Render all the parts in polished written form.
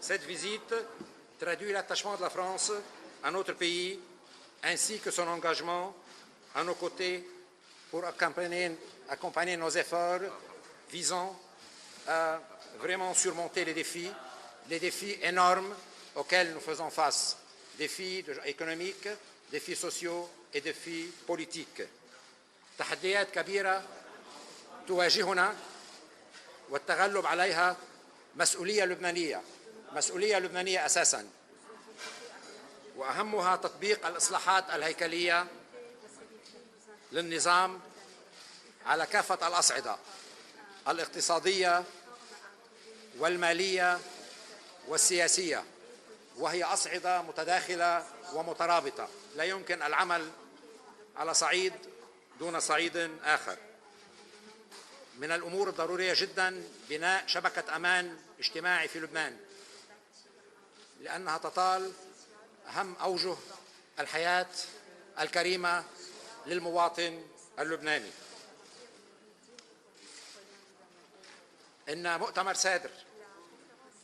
Cette visite traduit l'attachement de la France à notre pays ainsi que son engagement à nos côtés pour accompagner nos efforts visant à vraiment surmonter les défis énormes auxquels nous faisons face, défis économiques, défis sociaux et défis politiques. تحديات كبيرة تواجهنا والتغلب عليها مسؤولية لبنانية أساساً، وأهمها تطبيق الإصلاحات الهيكلية للنظام على كافة الأصعدة الاقتصادية والمالية والسياسية، وهي أصعدة متداخلة ومترابطة، لا يمكن العمل على صعيد دون صعيد آخر. من الأمور الضرورية جدا بناء شبكة أمان اجتماعي في لبنان، لأنها تطال أهم أوجه الحياة الكريمة للمواطن اللبناني. إن مؤتمر سادر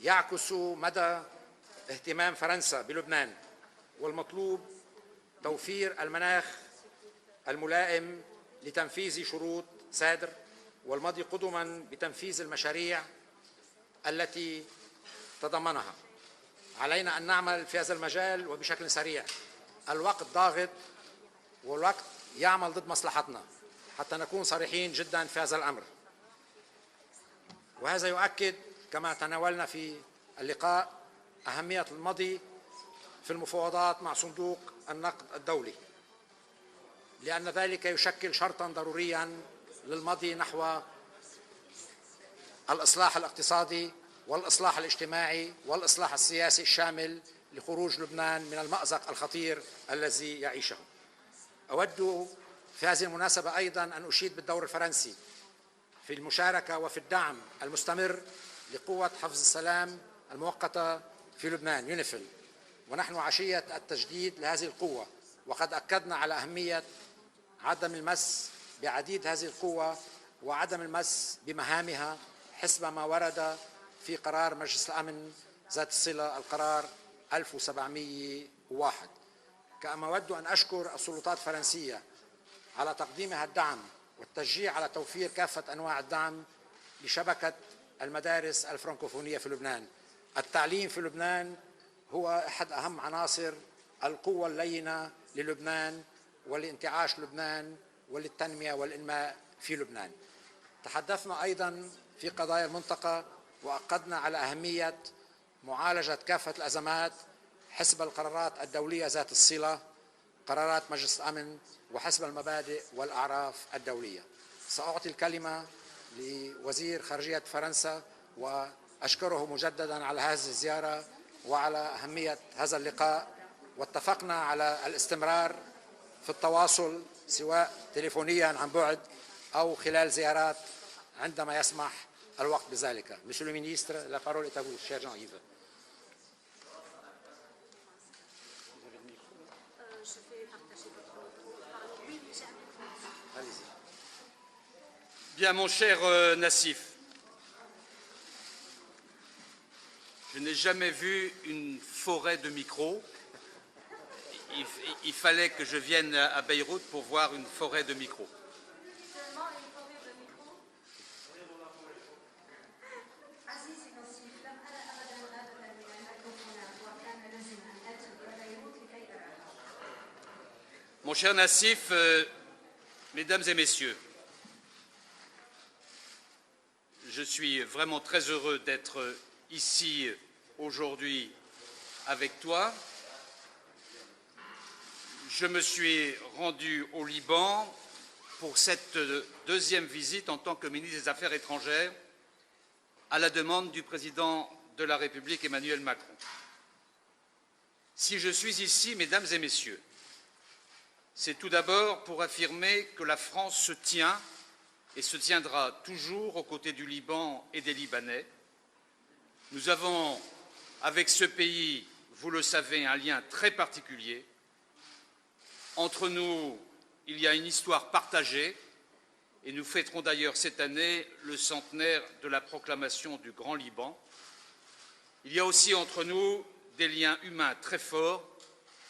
يعكس مدى اهتمام فرنسا بلبنان، والمطلوب توفير المناخ الملائم لتنفيذ شروط سادر والمضي قدما بتنفيذ المشاريع التي تضمنها. علينا أن نعمل في هذا المجال وبشكل سريع. الوقت ضاغط والوقت يعمل ضد مصلحتنا حتى نكون صريحين جدا في هذا الأمر. وهذا يؤكد كما تناولنا في اللقاء أهمية المضي في المفاوضات مع صندوق النقد الدولي، لأن ذلك يشكل شرطا ضروريا للمضي نحو الإصلاح الاقتصادي والإصلاح الاجتماعي والإصلاح السياسي الشامل لخروج لبنان من المأزق الخطير الذي يعيشه. أود في هذه المناسبة أيضا أن أشيد بالدور الفرنسي في المشاركة وفي الدعم المستمر لقوة حفظ السلام المؤقتة في لبنان يونيفيل، ونحن عشية التجديد لهذه القوة، وقد أكدنا على أهمية عدم المس بعديد هذه القوة وعدم المس بمهامها حسب ما ورد في قرار مجلس الأمن ذات الصلة القرار 1701. كما أود أن أشكر السلطات الفرنسية على تقديمها الدعم والتشجيع على توفير كافة أنواع الدعم لشبكة المدارس الفرنكوفونية في لبنان. التعليم في لبنان هو أحد أهم عناصر القوة اللينة للبنان ولانتعاش لبنان وللتنمية والإنماء في لبنان. تحدثنا أيضا في قضايا المنطقة وأكدنا على أهمية معالجة كافة الأزمات حسب القرارات الدولية ذات الصلة، قرارات مجلس الأمن، وحسب المبادئ والأعراف الدولية. سأعطي الكلمة لوزير خارجية فرنسا وأشكره مجددا على هذه الزيارة وعلى أهمية هذا اللقاء، واتفقنا على الاستمرار في التواصل سواء تليفونيا عن بعد أو خلال زيارات عندما يسمح الوقت بذلك. Monsieur le ministre, la parole est à vous, cher Jean-Yves. Bien, mon cher Nassif, je n'ai jamais vu une forêt de micros. Il fallait que je vienne à Beyrouth pour voir une forêt de micros. Mon cher Nassif, mesdames et messieurs, je suis vraiment très heureux d'être ici aujourd'hui avec toi. Je me suis rendu au Liban pour cette deuxième visite en tant que ministre des Affaires étrangères à la demande du président de la République Emmanuel Macron. Si je suis ici, mesdames et messieurs, c'est tout d'abord pour affirmer que la France se tient et se tiendra toujours aux côtés du Liban et des Libanais. Nous avons, avec ce pays, vous le savez, un lien très particulier. Entre nous, il y a une histoire partagée et nous fêterons d'ailleurs cette année le centenaire de la proclamation du Grand Liban. Il y a aussi entre nous des liens humains très forts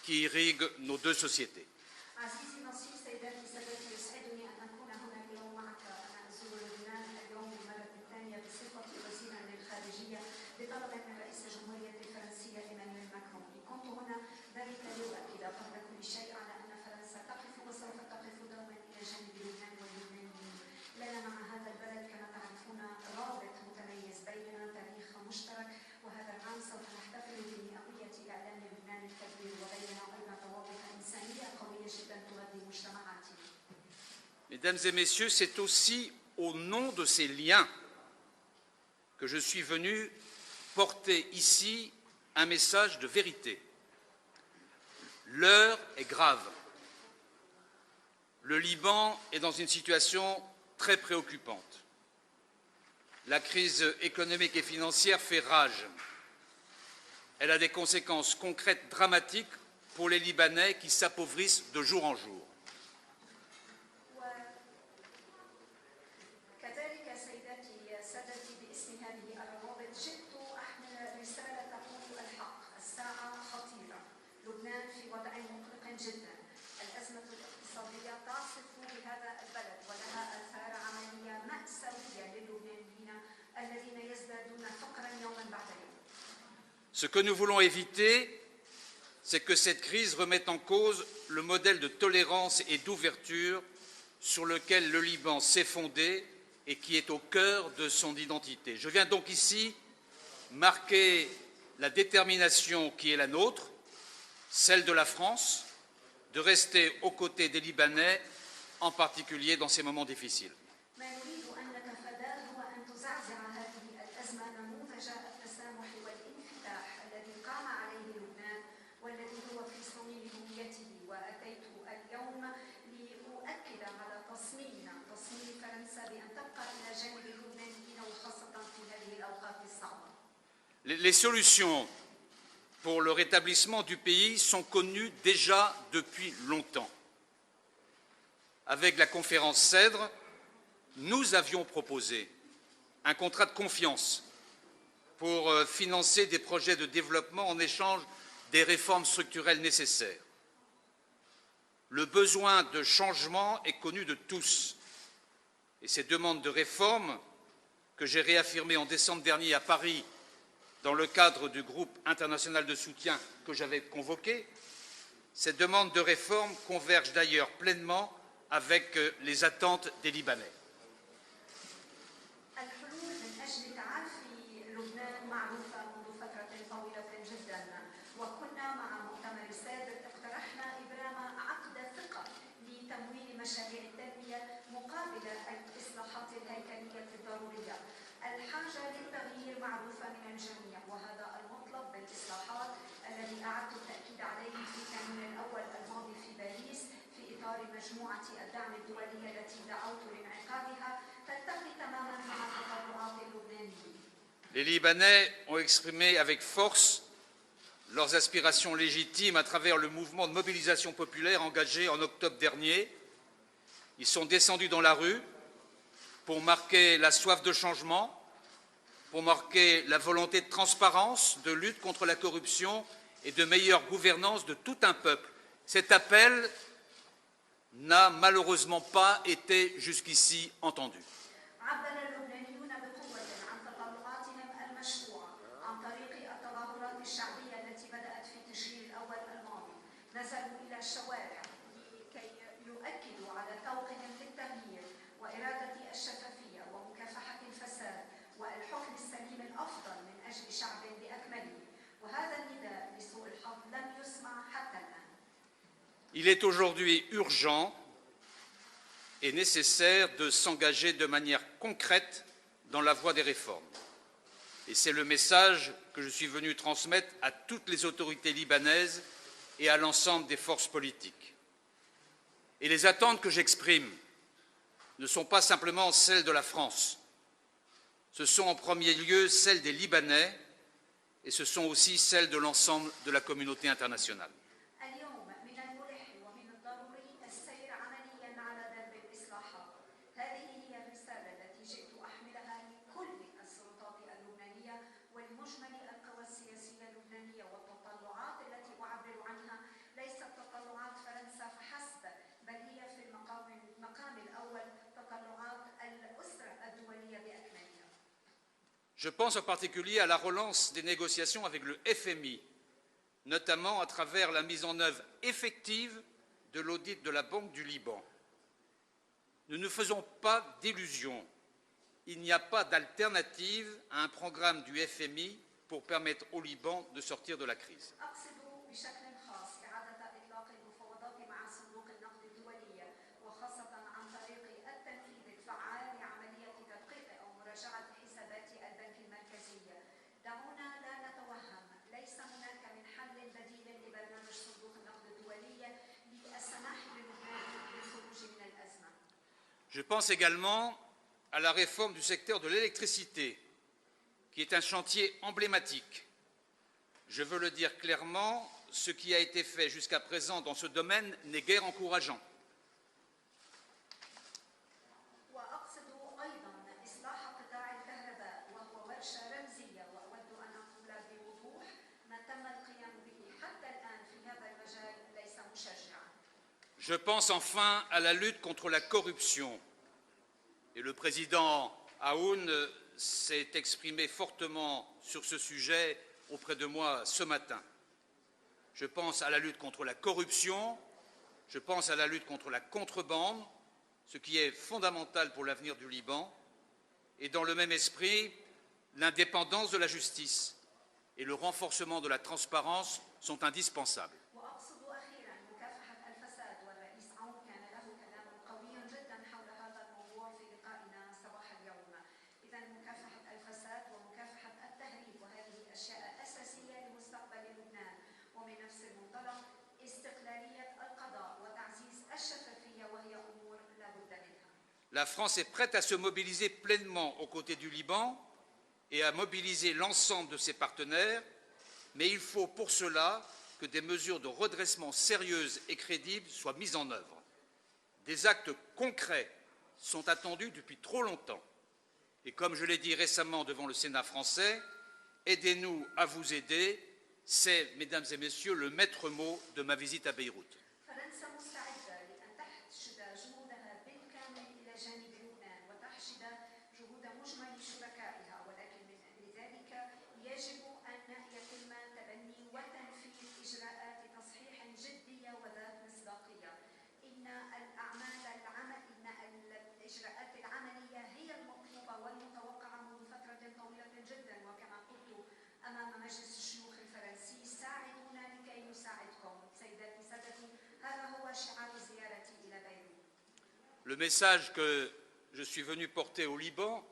qui irriguent nos deux sociétés. عزيزي نصير سيداتي سادتي يسعدني أن أكون هنا اليوم معك. أنا أزور لبنان اليوم للمرة الثانية بصفتي وزيرا للخارجية بطلب من رئيس الجمهورية الفرنسية إيمانويل ماكرون. كنت هنا ذلك لأؤكد قبل كل شيء على أن فرنسا تقف وسوف تقف دوما إلى جانب لبنان واللبنانيين. لنا مع هذا البلد كما تعرفون رابط متميز بيننا، تاريخ مشترك، وهذا العام سوف نحتفل بمئوية إعلان لبنان الكبير، وبيننا أيضا روابط إنسانية قوية جدا تغذي مجتمعاتنا. Mesdames et messieurs, c'est aussi au nom de ces liens que je suis venu porter ici un message de vérité. L'heure est grave. Le Liban est dans une situation très préoccupante. La crise économique et financière fait rage. Elle a des conséquences concrètes dramatiques pour les Libanais qui s'appauvrissent de jour en jour. كذلك سيداتي سادتي باسم هذه الروابط جئت أحمل رسالة تقول الحق. الساعة خطيرة. لبنان في وضع مقلق جدا. الأزمة الاقتصادية تعصف بهذا البلد ولها آثار عملية مأساوية للبنانيين الذين يزدادون فقرا يوما بعد يوم. Ce que nous voulons éviter, c'est que cette crise remette en cause le modèle de tolérance et d'ouverture sur lequel le Liban s'est fondé et qui est au cœur de son identité. Je viens donc ici marquer la détermination qui est la nôtre, celle de la France, de rester aux côtés des Libanais, en particulier dans ces moments difficiles. ما نريد أن نتفاداه هو أن تزعزع هذه الأزمة نموذج التسامح والانفتاح الذي قام عليه لبنان والذي هو في صميم هويته. وأتيت اليوم لأؤكد على تصميمنا، تصميم فرنسا بأن تبقى إلى جانب اللبنانيين وخاصة في هذه الأوقات الصعبة. Les solutions pour le rétablissement du pays sont connues déjà depuis longtemps. Avec la conférence CEDRE, nous avions proposé un contrat de confiance pour financer des projets de développement en échange des réformes structurelles nécessaires. Le besoin de changement est connu de tous et ces demandes de réforme que j'ai réaffirmées en décembre dernier à Paris dans le cadre du groupe international de soutien que j'avais convoqué, ces demandes de réforme convergent d'ailleurs pleinement avec les attentes des Libanais. الحلول من أجل تعافي لبنان معروفة منذ فترة طويلة جدا، وكنا مع مؤتمر سادر اقترحنا إبرام عقد ثقة لتمويل مشاريع التنمية مقابل الإصلاحات الهيكلية الضرورية. الحاجة للتغيير معروفة من الجميع، وهذا المطلب بالإصلاحات الذي أعدت التأكيد عليه في كانون الأول الماضي في باريس في إطار مجموعة الدعم الدولية التي دعوت لانعقادها تلتقي تماما مع تطلعات اللبنانيين. Les Libanais ont exprimé avec force leurs aspirations légitimes à travers le mouvement de mobilisation populaire engagé en octobre dernier. Ils sont descendus dans la rue pour marquer la soif de changement, pour marquer la volonté de transparence, de lutte contre la corruption et de meilleure gouvernance de tout un peuple. Cet appel n'a malheureusement pas été jusqu'ici entendu. عبر اللبنانيون بقوة عن تطلعاتهم المشروعة عن طريق التظاهرات الشعبية التي بدأت في تشرين الأول الماضي. نزلوا إلى الشوارع لكي يؤكدوا على ذوقهم للتغيير وإرادة الشفافية ومكافحة الفساد والحكم السليم الأفضل من أجل شعب بأكمله. وهذا النداء لسوء الحظ لم يسمع حتى الآن. Il est aujourd'hui urgent et nécessaire de s'engager de manière concrète dans la voie des réformes. Et c'est le message que je suis venu transmettre à toutes les autorités libanaises et à l'ensemble des forces politiques. Et les attentes que j'exprime ne sont pas simplement celles de la France. Ce sont en premier lieu celles des Libanais et ce sont aussi celles de l'ensemble de la communauté internationale. اليوم من الملح ومن الضروري السير عمليا على درب الإصلاحات. هذه هي الرسالة التي جئت أحملها لكل السلطات اللبنانية ولمجمل القوى Je pense en particulier à la relance des négociations avec le FMI, notamment à travers la mise en œuvre effective de l'audit de la Banque du Liban. Ne nous faisons pas d'illusions. Il n'y a pas d'alternative à un programme du FMI pour permettre au Liban de sortir de la crise. أقصد بشكل خاص إعادة إطلاق المفاوضات مع صندوق النقد الدولي وخاصة عن طريق التنفيذ الفعال لعملية تدقيق أو مراجعة حسابات البنك المركزي. دعونا لا نتوهم، ليس هناك من حل بديل لبرنامج صندوق النقد الدولي للسماح للبنان بالخروج من الأزمة. Je pense également à la réforme du secteur de l'électricité, qui est un chantier emblématique. Je veux le dire clairement, ce qui a été fait jusqu'à présent dans ce domaine n'est guère encourageant. وأقصد أيضا إصلاح قطاع الكهرباء وهو ورشة رمزية، وأود أن أقول بوضوح ما تم القيام به حتى الآن في هذا المجال ليس مشجعا. Je pense enfin à la lutte contre la corruption. Et le président Aoun s'est exprimé fortement sur ce sujet auprès de moi ce matin. Je pense à la lutte contre la corruption, je pense à la lutte contre la contrebande, ce qui est fondamental pour l'avenir du Liban, et dans le même esprit, l'indépendance de la justice et le renforcement de la transparence sont indispensables. وأقصد أخيرا مكافحة الفساد، والرئيس عون كان له كلام قوي جدا حول هذا الموضوع في لقائنا صباح اليوم. إذا مكافحة الفساد ومكافحة التهريب، وهذه أشياء أساسية لمستقبل لبنان، ومن نفس المنطلق استقلالية القضاء وتعزيز الشفافية، وهي أمور لا بد منها. La France est prête à se mobiliser pleinement aux côtés du Liban et à mobiliser l'ensemble de ses partenaires, mais il faut pour cela que des mesures de redressement sérieuses et crédibles soient mises en œuvre. Des actes concrets sont attendus depuis trop longtemps. Et comme je l'ai dit récemment devant le Sénat français, aidez-nous à vous aider, c'est, mesdames et messieurs, le maître mot de ma visite à Beyrouth. فرنسا مستعدة لأن تحشد جهودها بالكامل إلى جانب لبنان وتحشد جهود مجمل شركائها، ولكن من أجل ذلك يجب أن يتم تبني وتنفيذ إجراءات تصحيح جدية وذات مصداقية. إن الإجراءات العملية هي المطلوبة والمتوقعة منذ فترة طويلة جدا، وكما قلت أمام مجلس الشيوخ الفرنسي: ساعدونا لكي نساعدكم. سيداتي سادتي، هذا هو شعار زيارتي إلى بيروت. Le message que je suis venu porter au Liban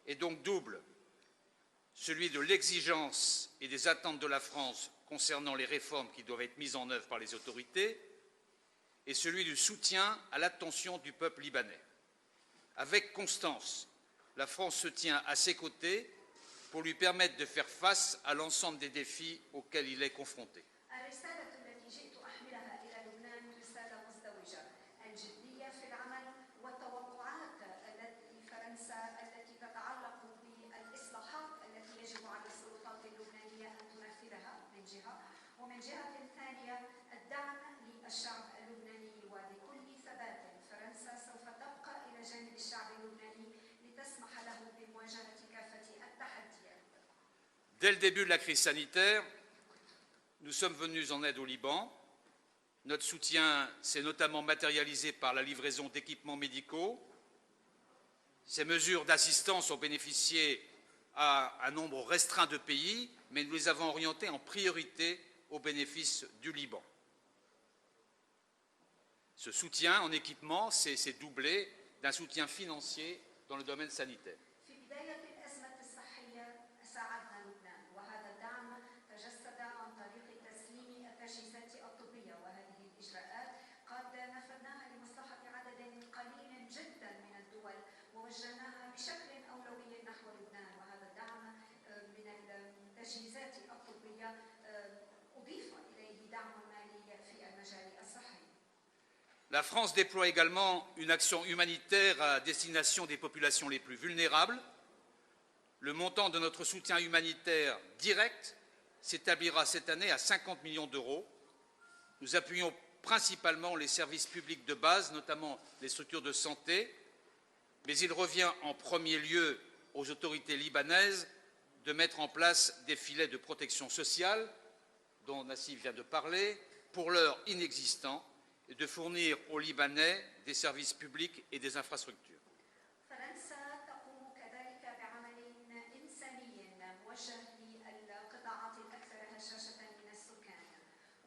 est donc double, celui de l'exigence et des attentes de la France concernant les réformes qui doivent être mises en œuvre par les autorités, et celui du soutien à l'attention du peuple libanais. Avec constance, la France se tient à ses côtés pour lui permettre de faire face à l'ensemble des défis auxquels il est confronté. الرسالة التي جئت أحملها إلى لبنان رسالة مزدوجة: الجدية في العمل والتوقعات فرنسا التي تتعلق بالإصلاحات التي يجب على السلطات اللبنانية أن تنفذها من جهة، ومن جهة ثانية الدعم للشعب اللبناني وبكل ثبات. فرنسا سوف تبقى إلى جانب الشعب اللبناني لتسمح له بمواجهة كافة التحديات. Dès le début de la crise sanitaire, nous sommes venus en aide au Liban. Notre soutien s'est notamment matérialisé par la livraison d'équipements médicaux. Ces mesures d'assistance ont bénéficié à un nombre restreint de pays, mais nous les avons orientées en priorité au bénéfice du Liban. Ce soutien en équipement s'est doublé d'un soutien financier dans le domaine sanitaire. في بداية الأزمة الصحية ساعدنا لبنان، وهذا الدعم تجسد عن طريق تسليم التجهيزات الطبية، وهذه الإجراءات قد نفذناها لمصلحة عدد قليل جدا من الدول ووجهناها بشكل أولوي نحو لبنان، وهذا الدعم من التجهيزات الطبية أضيف إليه دعم مالي في المجال الصحي. La France déploie également une action humanitaire à destination des populations les plus vulnérables. Le montant de notre soutien humanitaire direct s'établira cette année à 50 millions d'euros. Nous appuyons principalement les services publics de base, notamment les structures de santé, mais il revient en premier lieu aux autorités libanaises de mettre en place des filets de protection sociale, dont Nassif vient de parler, pour l'heure inexistants, et de fournir aux Libanais des services publics et des infrastructures. فرنسا تقوم كذلك بعمل إنساني موجه للقطاعات الأكثر هشاشة من السكان،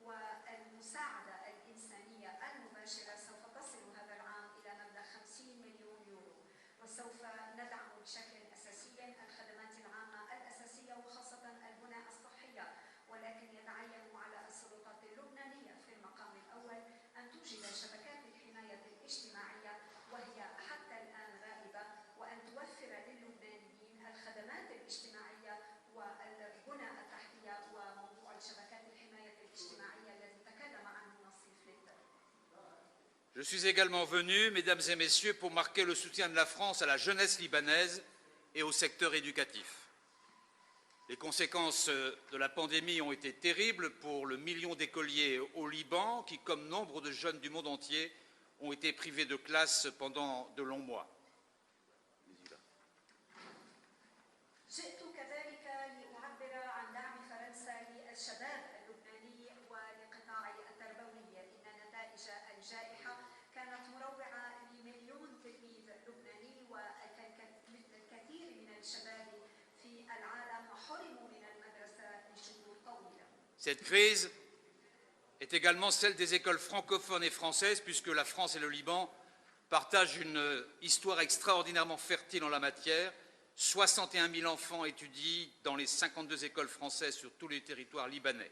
والمساعدة الإنسانية المباشرة سوف تصل هذا العام إلى مبلغ 50 مليون يورو، وسوف ندعم بشكل أساسي الخدمات العامة الأساسية وخاصة البنى الصحية، ولكن يتعين على السلطات اللبنانية في المقام الأول أن توجد شبكات الحماية الاجتماعية وهي حتى الآن غائبة، وأن توفر للبنانيين الخدمات الاجتماعية والبنى التحتية وموضوع شبكات الحماية الاجتماعية الذي تكلم عنه نصيف للتر. Je suis également venu, mesdames et messieurs, pour marquer le soutien de la France à la jeunesse libanaise et au secteur éducatif. Les conséquences de la pandémie ont été terribles pour le million d'écoliers au Liban qui, comme nombre de jeunes du monde entier, ont été privés de classe pendant de longs mois. جئت كذلك لأعبر عن دعم فرنسا للشباب اللبناني ولقطاع التربوي، إن نتائج الجائحة كانت مروعة لمليون تلميذ لبناني، والكثير من الشباب في العالم حرموا من المدرسة لشهور طويلة. Cette crise est également celle des écoles francophones et françaises, puisque la France et le Liban partagent une histoire extraordinairement fertile en la matière. 61 000 enfants étudient dans les 52 écoles françaises sur tous les territoires libanais,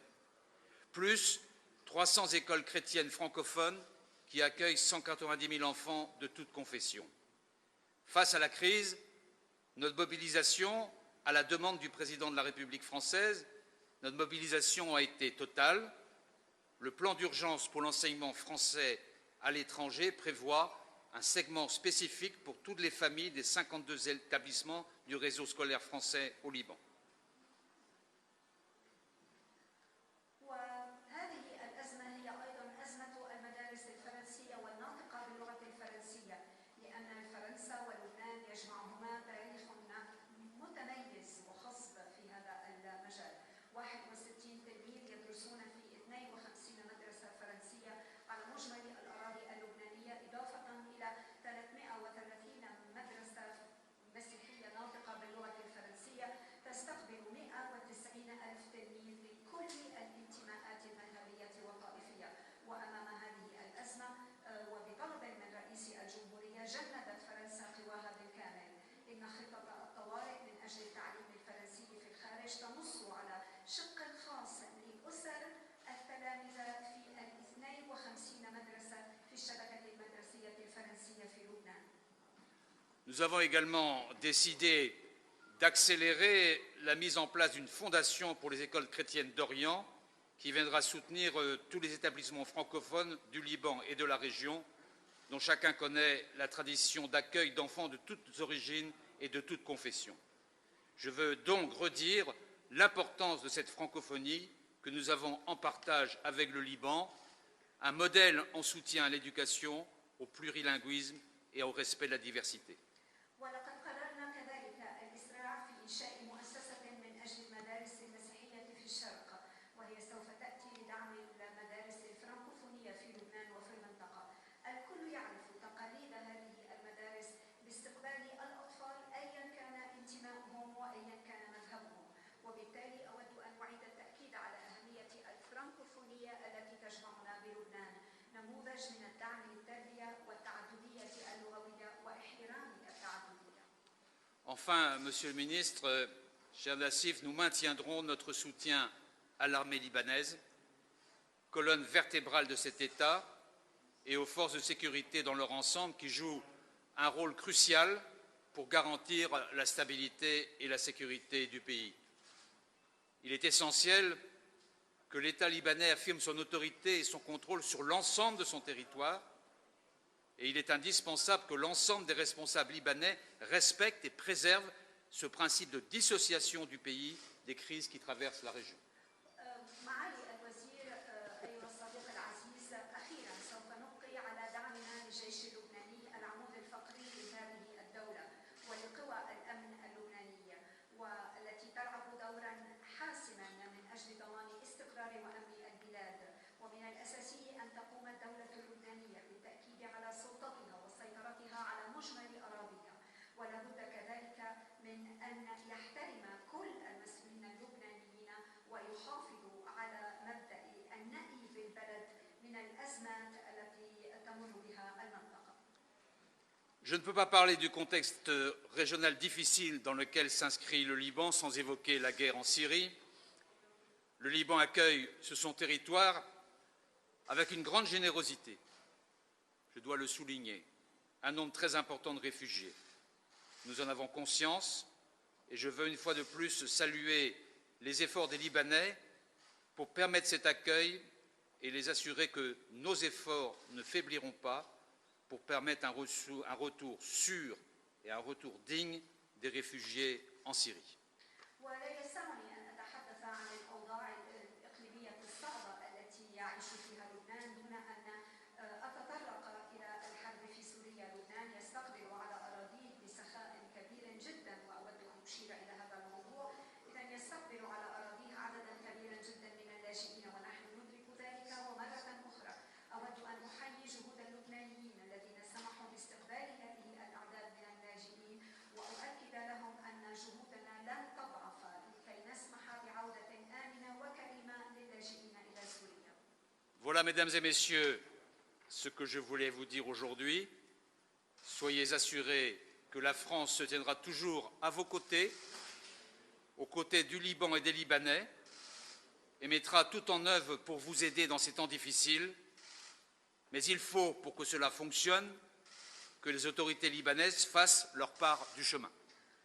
plus 300 écoles chrétiennes francophones qui accueillent 190 000 enfants de toutes confessions. Face à la crise, notre mobilisation, à la demande du président de la République française, notre mobilisation a été totale. Le plan d'urgence pour l'enseignement français à l'étranger prévoit un segment spécifique pour toutes les familles des 52 établissements du réseau scolaire français au Liban. Nous avons également décidé d'accélérer la mise en place d'une fondation pour les écoles chrétiennes d'Orient qui viendra soutenir tous les établissements francophones du Liban et de la région, dont chacun connaît la tradition d'accueil d'enfants de toutes origines et de toutes confessions. Je veux donc redire l'importance de cette francophonie que nous avons en partage avec le Liban, un modèle en soutien à l'éducation, au plurilinguisme et au respect de la diversité. Enfin, Monsieur le Ministre, cher Nassif, nous maintiendrons notre soutien à l'armée libanaise, colonne vertébrale de cet État, et aux forces de sécurité dans leur ensemble qui jouent un rôle crucial pour garantir la stabilité et la sécurité du pays. Il est essentiel que l'État libanais affirme son autorité et son contrôle sur l'ensemble de son territoire, et il est indispensable que l'ensemble des responsables libanais respectent et préservent ce principe de dissociation du pays des crises qui traversent la région. والتي ترعى Je ne peux pas parler du contexte régional difficile dans lequel s'inscrit le Liban sans évoquer la guerre en Syrie. Le Liban accueille sur son territoire avec une grande générosité, je dois le souligner, un nombre très important de réfugiés. Nous en avons conscience et je veux une fois de plus saluer les efforts des Libanais pour permettre cet accueil et les assurer que nos efforts ne faibliront pas pour permettre un retour sûr et un retour digne des réfugiés en Syrie. ولا يسعني أن أتحدث عن الأوضاع الإقليمية الصعبة التي يعيش فيها لبنان دون أن أتطرق إلى الحرب في سوريا. لبنان يستقبل على أراضيه بسخاء كبير جدا، وأود أن أشير إلى هذا الموضوع. إذا يستقبل على أراضيه عددا كبيرا جدا من اللاجئين ونحن ندرك ذلك. ومرة أخرى أود أن أحيي جهود اللبنانيين الذين سمحوا باستقبال هذه الأعداد من اللاجئين، وأؤكد لهم أن جهودنا لن تضعف لكي نسمح بعودة آمنة وكريمة للاجئين إلى سوريا. Voilà, mesdames et messieurs, ce que je voulais vous dire aujourd'hui. Soyez assurés que la France se tiendra toujours à vos côtés, aux côtés du Liban et des Libanais, et mettra tout en œuvre pour vous aider dans ces temps difficiles. Mais il faut, pour que cela fonctionne, que les autorités libanaises fassent leur part du chemin.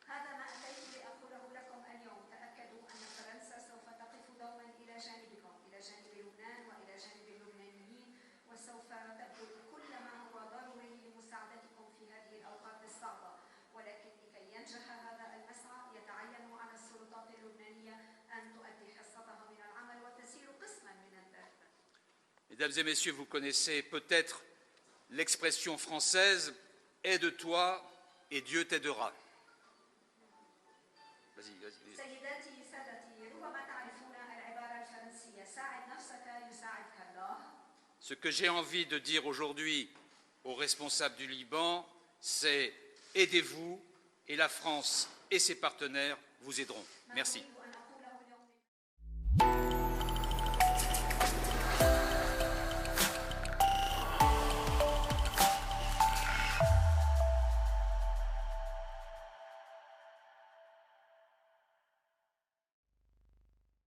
هذا ما أتيت لأقوله لكم اليوم. تأكدوا أن فرنسا سوف تقف دوما إلى جانبكم، إلى جانب لبنان وإلى جانب اللبنانيين، وسوف تبذل كل ما هو ضروري لمساعدتكم في هذه الأوقات الصعبة. ولكن لكي ينجح هذا المسعى يتعين على السلطات اللبنانية أن تؤدي حصتها من العمل وتسير قسما من الدرب. Mesdames et messieurs, vous connaissez peut-être l'expression française « aide-toi et Dieu t'aidera ». Vas-y. سيداتي سادتي، ربما تعرفون العبارة الفرنسية ساعد نفسك يساعدك الله. Ce que j'ai envie de dire aujourd'hui aux responsables du Liban, c'est aidez-vous et la France et ses partenaires vous aideront. Merci.